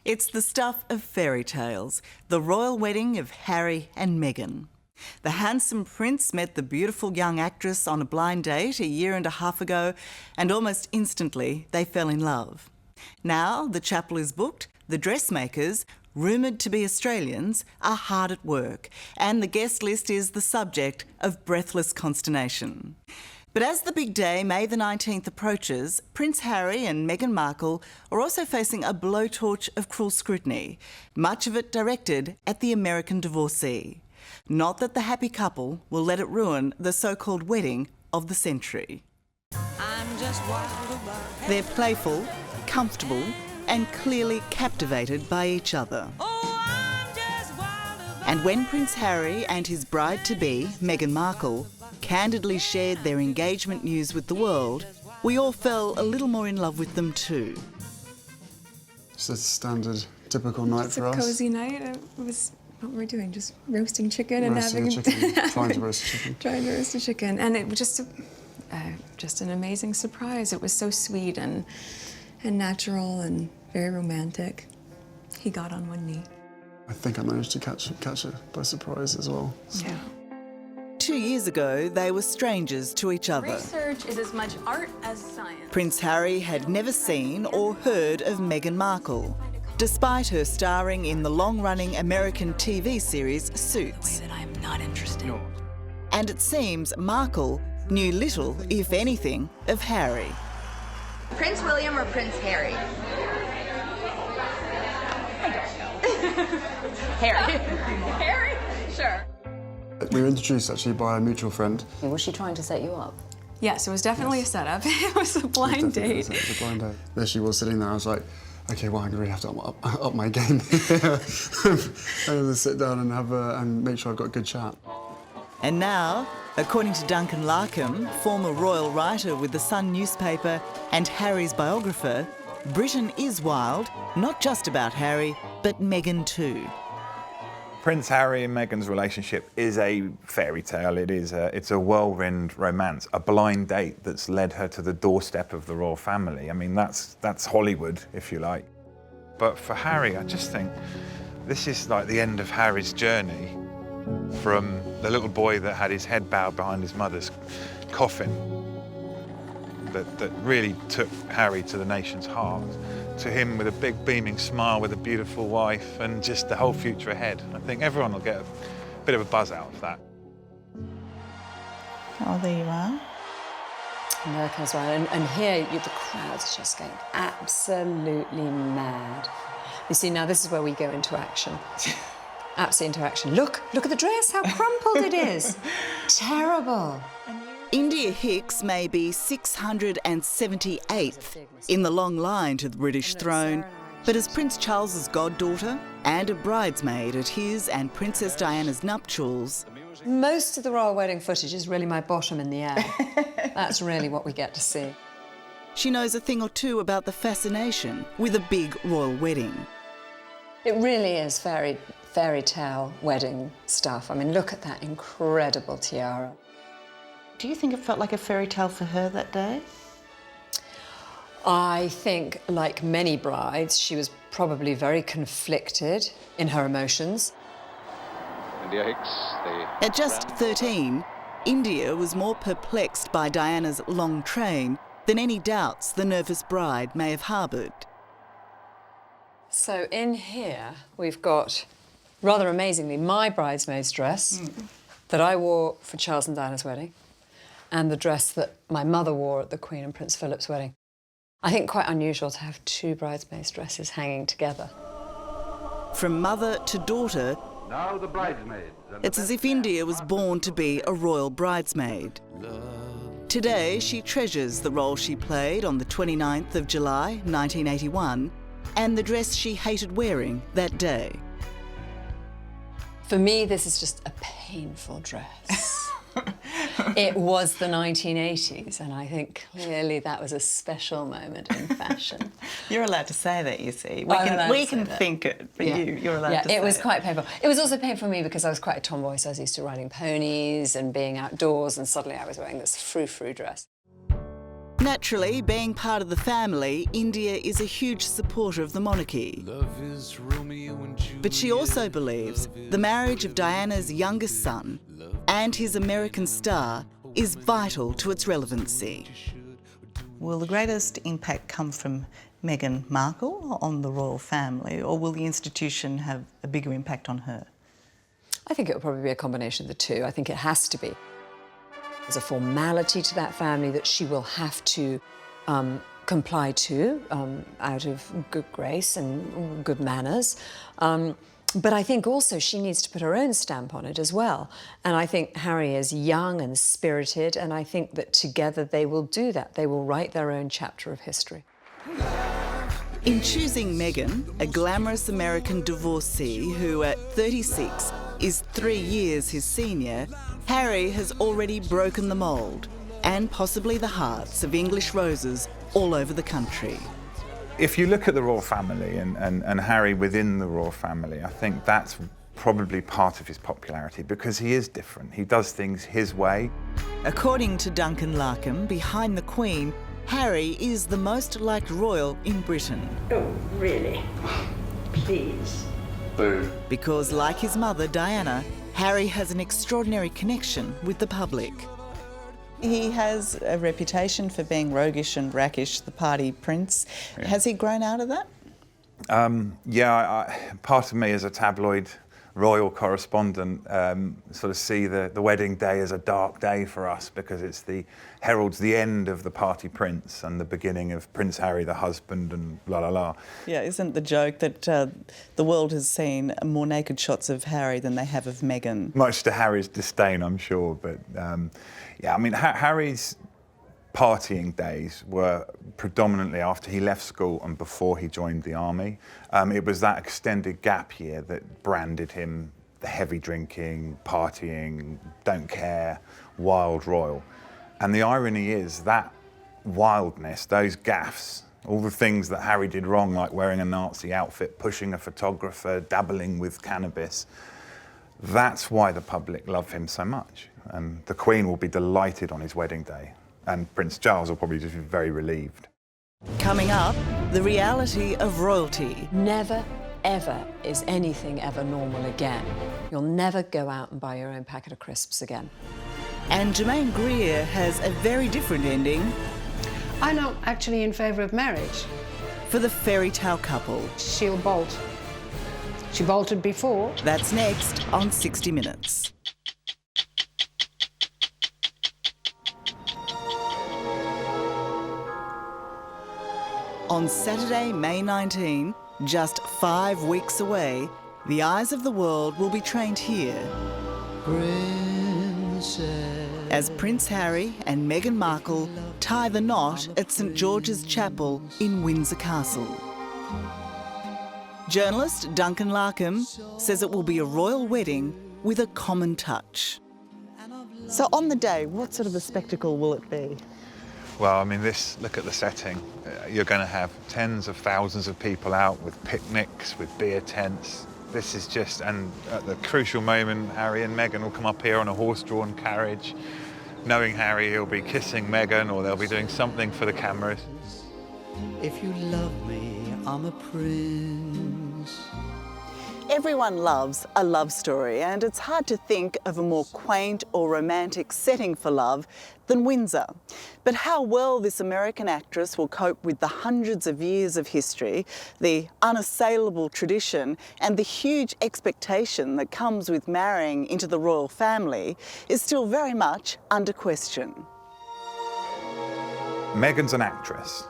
It's the stuff of fairy tales, the royal wedding of Harry and Meghan. The handsome prince met the beautiful young actress on a blind date 1.5 years ago, and almost instantly they fell in love. Now the chapel is booked, the dressmakers, rumoured to be Australians, are hard at work, and the guest list is the subject of breathless consternation. But as the big day, May the 19th, approaches, Prince Harry and Meghan Markle are also facing a blowtorch of cruel scrutiny, much of it directed at the American divorcee. Not that the happy couple will let it ruin the so-called wedding of the century. They're playful, comfortable, and clearly captivated by each other. And when Prince Harry and his bride-to-be, Meghan Markle, candidly shared their engagement news with the world, we all fell a little more in love with them too. It's a standard, typical night for us. It's a cosy night. It was what we were doing, just roasting chicken and roasting having... trying to roast chicken. Trying to roast a chicken. And it was just an amazing surprise. It was so sweet and natural and very romantic. He got on one knee. I think I managed to catch it by surprise as well. So. Yeah. 2 years ago, they were strangers to each other. Research is as much art as science. Prince Harry had never seen or heard of Meghan Markle, despite her starring in the long-running American TV series Suits. That I am not interested. No. And it seems Markle knew little, if anything, of Harry. Prince William or Prince Harry? Harry. Harry? Sure. We were introduced actually by a mutual friend. Was she trying to set you up? Yes, it was definitely a setup. It was a blind date. It was a blind date. There she was sitting there. I was like, okay, well, I really have to up my game. I'm going to sit down and and make sure I've got a good chat. And now, according to Duncan Larkham, former royal writer with the Sun newspaper and Harry's biographer, Britain is wild, not just about Harry, but Meghan too. Prince Harry and Meghan's relationship is a fairy tale. It's a whirlwind romance, a blind date that's led her to the doorstep of the royal family. I mean, that's Hollywood, if you like. But for Harry, I just think this is like the end of Harry's journey from the little boy that had his head bowed behind his mother's coffin, that really took Harry to the nation's heart, to him with a big beaming smile with a beautiful wife and just the whole future ahead. I think everyone will get a bit of a buzz out of that. Oh, there you are. American as well. And here, the crowd's just going absolutely mad. You see, now this is where we go into action. Absolutely into action. Look at the dress, how crumpled it is. Terrible. India Hicks may be 678th in the long line to the British throne, but as Prince Charles's goddaughter and a bridesmaid at his and Princess Diana's nuptials... Most of the royal wedding footage is really my bottom in the air. That's really what we get to see. She knows a thing or two about the fascination with a big royal wedding. It really is fairy tale wedding stuff. I mean, look at that incredible tiara. Do you think it felt like a fairy tale for her that day? I think, like many brides, she was probably very conflicted in her emotions. India Hicks, At just 13, India was more perplexed by Diana's long train than any doubts the nervous bride may have harboured. So in here, we've got, rather amazingly, my bridesmaid's dress that I wore for Charles and Diana's wedding, and the dress that my mother wore at the Queen and Prince Philip's wedding. I think quite unusual to have two bridesmaids' dresses hanging together. From mother to daughter, now the bridesmaids. it's as if India was born to be a royal bridesmaid. Today, she treasures the role she played on the 29th of July, 1981, and the dress she hated wearing that day. For me, this is just a painful dress. It was the 1980s, and I think clearly that was a special moment in fashion. You're allowed to say that, you see. We can think it, but you're allowed to say it. Yeah, it was quite painful. It was also painful for me because I was quite a tomboy, so I was used to riding ponies and being outdoors, and suddenly I was wearing this frou-frou dress. Naturally, being part of the family, India is a huge supporter of the monarchy. But she also believes the marriage of Diana's youngest son and his American star is vital to its relevancy. Will the greatest impact come from Meghan Markle on the royal family, or will the institution have a bigger impact on her? I think it will probably be a combination of the two. I think it has to be. There's a formality to that family that she will have to comply to out of good grace and good manners. But I think also she needs to put her own stamp on it as well. And I think Harry is young and spirited, and I think that together they will do that. They will write their own chapter of history. In choosing Meghan, a glamorous American divorcee who at 36 is 3 years his senior, Harry has already broken the mould and possibly the hearts of English roses all over the country. If you look at the royal family and Harry within the royal family, I think that's probably part of his popularity because he is different. He does things his way. According to Duncan Larkham, behind the Queen, Harry is the most liked royal in Britain. Oh, really? Please. Boo. Because, like his mother, Diana, Harry has an extraordinary connection with the public. He has a reputation for being roguish and brackish, the party prince. Yeah. Has he grown out of that? Part of me as a tabloid royal correspondent sort of see the wedding day as a dark day for us because it's heralds the end of the party prince and the beginning of Prince Harry, the husband, and la la la. Yeah, isn't the joke that the world has seen more naked shots of Harry than they have of Meghan? Much to Harry's disdain, I'm sure, but yeah, I mean, Harry's partying days were predominantly after he left school and before he joined the army. It was that extended gap year that branded him the heavy drinking, partying, don't care, wild royal. And the irony is that wildness, those gaffes, all the things that Harry did wrong, like wearing a Nazi outfit, pushing a photographer, dabbling with cannabis, that's why the public love him so much. And the Queen will be delighted on his wedding day. And Prince Charles will probably just be very relieved. Coming up, the reality of royalty. Never, ever is anything ever normal again. You'll never go out and buy your own packet of crisps again. And Germaine Greer has a very different ending I'm not actually in favour of marriage. for the Fairytale couple. She'll bolt. She bolted before. That's next on 60 Minutes. On Saturday, May 19, just 5 weeks away, the eyes of the world will be trained here. As Prince Harry and Meghan Markle tie the knot at St George's Chapel in Windsor Castle. Journalist Duncan Larkham says it will be a royal wedding with a common touch. So on the day, what sort of a spectacle will it be? Well, I mean, look at the setting. You're going to have tens of thousands of people out with picnics, with beer tents. This is just, and at the crucial moment, Harry and Meghan will come up here on a horse-drawn carriage. Knowing Harry, he'll be kissing Meghan, or they'll be doing something for the cameras. If you love me, I'm a prince. Everyone loves a love story, and it's hard to think of a more quaint or romantic setting for love than Windsor. But how well this American actress will cope with the hundreds of years of history, the unassailable tradition, and the huge expectation that comes with marrying into the royal family is still very much under question. Meghan's an actress,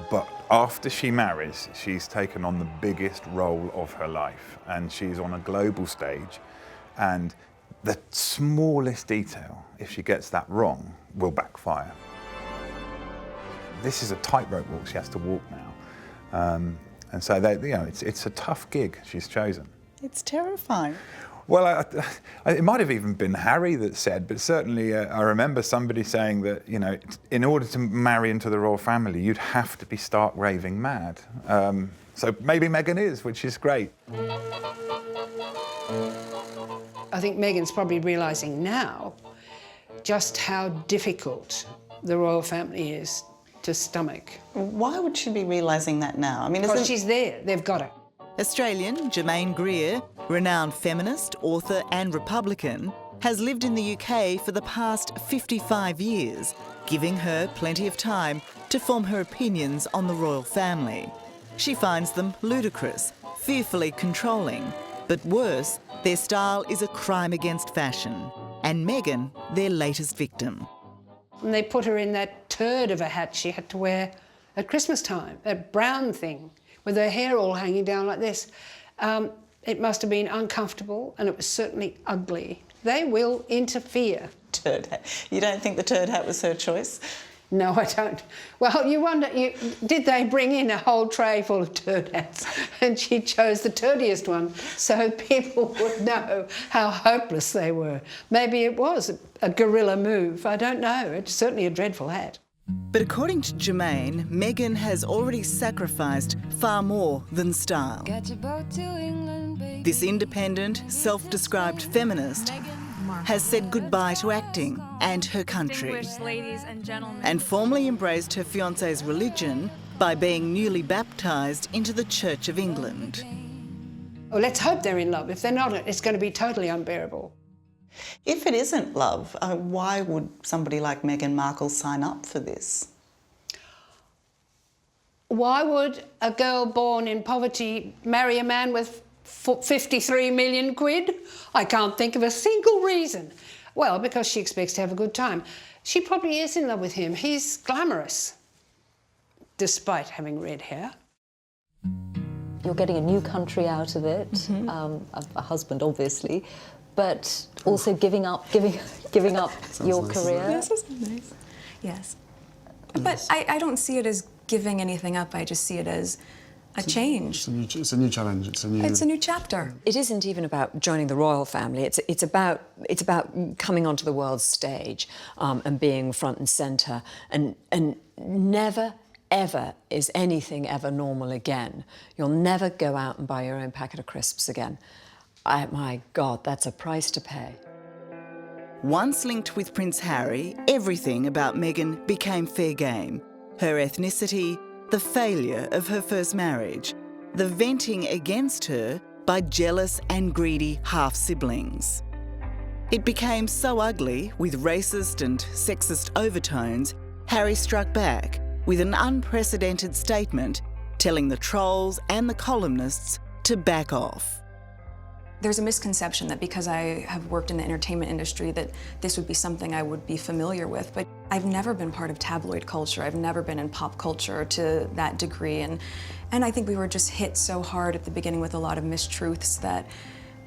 but after she marries, she's taken on the biggest role of her life, and she's on a global stage, and the smallest detail, if she gets that wrong, will backfire. This is a tightrope walk she has to walk now, and so it's a tough gig she's chosen. It's terrifying. Well, it might have even been Harry that said, but certainly I remember somebody saying that, in order to marry into the royal family, you'd have to be stark raving mad. So maybe Meghan is, which is great. I think Meghan's probably realising now just how difficult the royal family is. to stomach. Why would she be realising that now? I mean, Because she's there, they've got her. Australian Germaine Greer, renowned feminist, author and Republican, has lived in the UK for the past 55 years, giving her plenty of time to form her opinions on the royal family. She finds them ludicrous, fearfully controlling, but worse, their style is a crime against fashion, and Meghan, their latest victim. And they put her in that turd of a hat she had to wear at Christmas time, that brown thing, with her hair all hanging down like this. It must have been uncomfortable, and it was certainly ugly. They will interfere. Turd hat. You don't think the turd hat was her choice? No, I don't. Well, you wonder, did they bring in a whole tray full of turd hats and she chose the turdiest one so people would know how hopeless they were? Maybe it was a guerrilla move. I don't know. It's certainly a dreadful hat. But according to Germaine, Meghan has already sacrificed far more than style. This independent, self-described feminist has said goodbye to acting and her country, and formally embraced her fiancé's religion by being newly baptised into the Church of England. Well, let's hope they're in love. If they're not, it's going to be totally unbearable. If it isn't love, why would somebody like Meghan Markle sign up for this? Why would a girl born in poverty marry a man with 53 million quid? I can't think of a single reason. Well, because she expects to have a good time. She probably is in love with him. He's glamorous, despite having red hair. You're getting a new country out of it, a husband, obviously, but also giving up your career. Yes, that's nice. Yes. But I don't see it as giving anything up. I just see it as a change. It's a new challenge. It's a new chapter. It isn't even about joining the royal family. It's about coming onto the world stage and being front and centre, and never ever is anything ever normal again. You'll never go out and buy your own packet of crisps again. My God, that's a price to pay. Once linked with Prince Harry, everything about Meghan became fair game. Her ethnicity, the failure of her first marriage, the venting against her by jealous and greedy half-siblings. It became so ugly, with racist and sexist overtones, Harry struck back with an unprecedented statement telling the trolls and the columnists to back off. There's a misconception that because I have worked in the entertainment industry that this would be something I would be familiar with, but I've never been part of tabloid culture. I've never been in pop culture to that degree, and I think we were just hit so hard at the beginning with a lot of mistruths that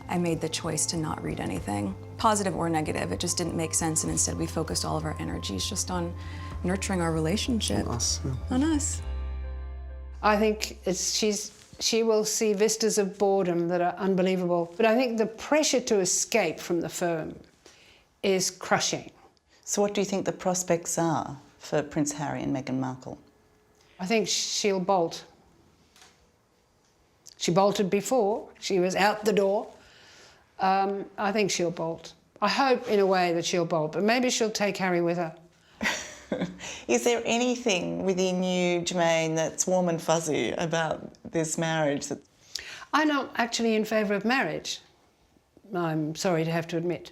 I made the choice to not read anything, positive or negative. It just didn't make sense, and instead we focused all of our energies just on nurturing our relationship. On us. Yeah. On us. I think she will see vistas of boredom that are unbelievable. But I think the pressure to escape from the firm is crushing. So what do you think the prospects are for Prince Harry and Meghan Markle? I think she'll bolt. She bolted before. She was out the door. I think she'll bolt. I hope, in a way, that she'll bolt, but maybe she'll take Harry with her. Is there anything within you, Germaine, that's warm and fuzzy about this marriage? I'm not actually in favour of marriage, I'm sorry to have to admit.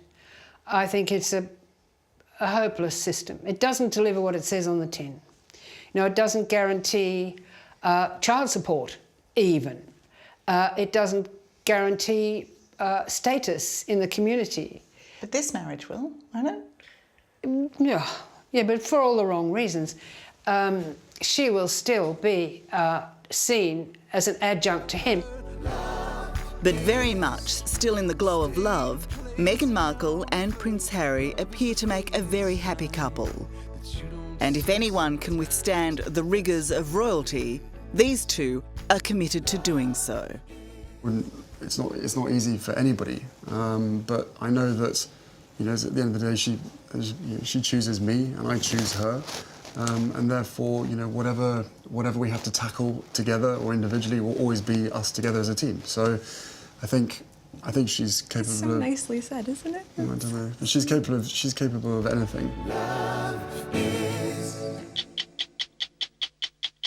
I think it's a hopeless system. It doesn't deliver what it says on the tin. You know, it doesn't guarantee child support, even. It doesn't guarantee status in the community. But this marriage will, won't it? Yeah, but for all the wrong reasons. She will still be seen as an adjunct to him. But very much still in the glow of love, Meghan Markle and Prince Harry appear to make a very happy couple. And if anyone can withstand the rigours of royalty, these two are committed to doing so. It's not easy for anybody, but I know that, you know, at the end of the day, she chooses me and I choose her, and therefore, you know, whatever we have to tackle together or individually will always be us together as a team. So, I think she's capable of. So nicely said, isn't it? I don't know, but she's capable of anything.